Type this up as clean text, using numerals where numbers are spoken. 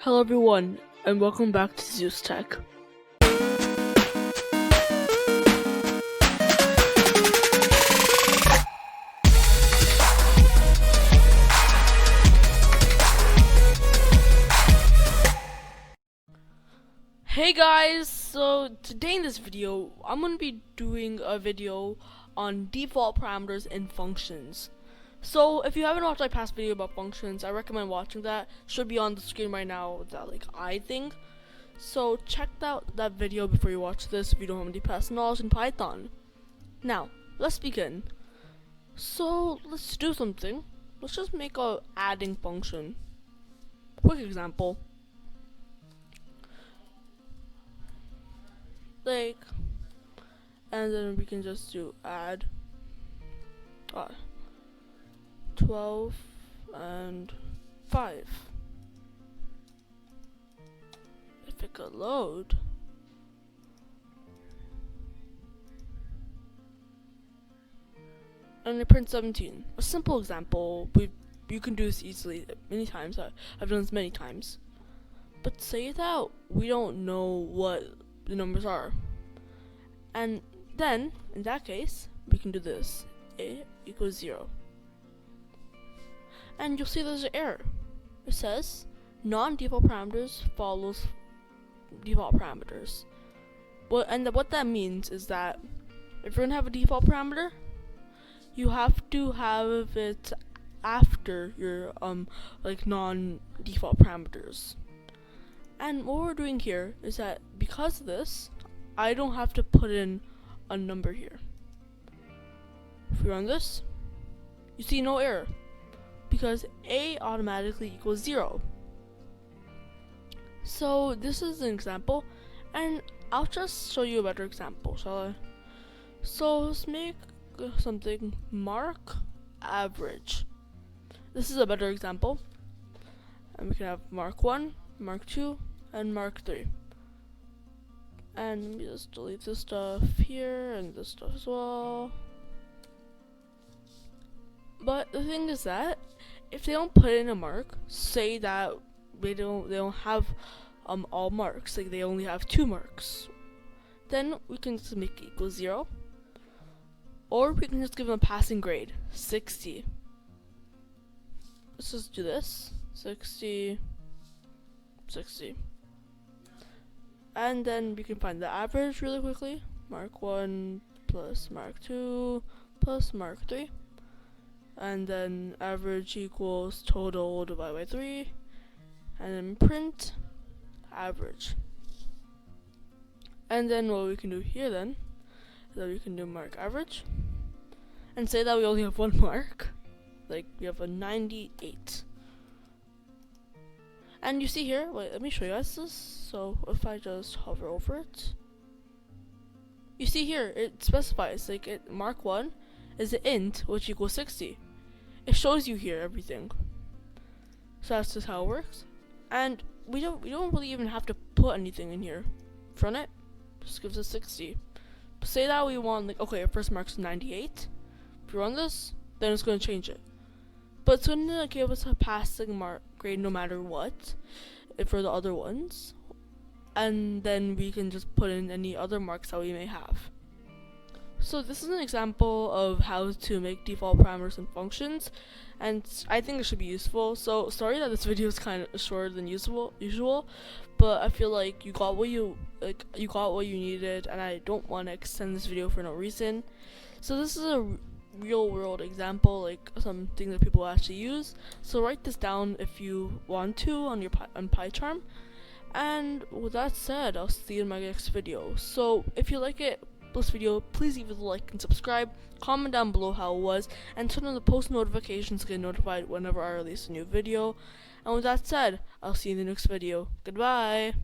Hello everyone, and welcome back to Zeus Tech. Hey guys, so today in this video, I'm going to be doing a video on default parameters and functions. So if you haven't watched my past video about functions, I recommend watching that. Should be on the screen right now, that I think. So check out that video before you watch this if you don't have any past knowledge in Python. Now, let's begin. So let's do something. Let's just make a adding function. Quick example. And then we can just do add 12 and 5. If it could load, and it prints 17. A simple example. You can do this easily many times. I've done this many times. But say that we don't know what the numbers are, and then in that case we can do this: a equals 0, and you'll see there's an error. It says non-default parameters follows default parameters. What that means is that if you're gonna have a default parameter, you have to have it after your non-default parameters. And what we're doing here is that because of this, I don't have to put in a number here. If we run this, you see no error because a automatically equals 0. So this is an example, and I'll just show you a better example, shall I? So let's make something mark average. This is a better example, and we can have mark 1, mark 2, and mark 3. And let me just delete this stuff here and this stuff as well. But the thing is that if they don't put in a mark, say that they don't have all marks, like they only have 2 marks, then we can just make it equal 0, or we can just give them a passing grade, 60. Let's just do this, 60, 60. And then we can find the average really quickly. Mark 1 plus mark 2 plus mark 3. And then average equals total divided by 3. And then print average. And then what we can do here then is that we can do mark average. And say that we only have 1 mark. Like we have a 98. And you see here, wait, let me show you guys this. So if I just hover over it, you see here, it specifies, mark 1 is an int, which equals 60. It shows you here everything. So that's just how it works. And we don't really even have to put anything in here. Run it, just gives us 60. But say that we want, okay, our first mark's 98. If you run this, then it's going to change it. But it's going to give us a passing mark grade no matter what for the other ones. And then we can just put in any other marks that we may have. So this is an example of how to make default parameters and functions. And I think it should be useful. So sorry that this video is kind of shorter than usual. But I feel like you got what you needed. And I don't want to extend this video for no reason. So this is a real world example, something that people actually use. So write this down if you want to on PyCharm. And with that said, I'll see you in my next video. So if you like this video, please leave it a like and subscribe. Comment down below how it was, and turn on the post notifications to get notified whenever I release a new video. And with that said, I'll see you in the next video. Goodbye.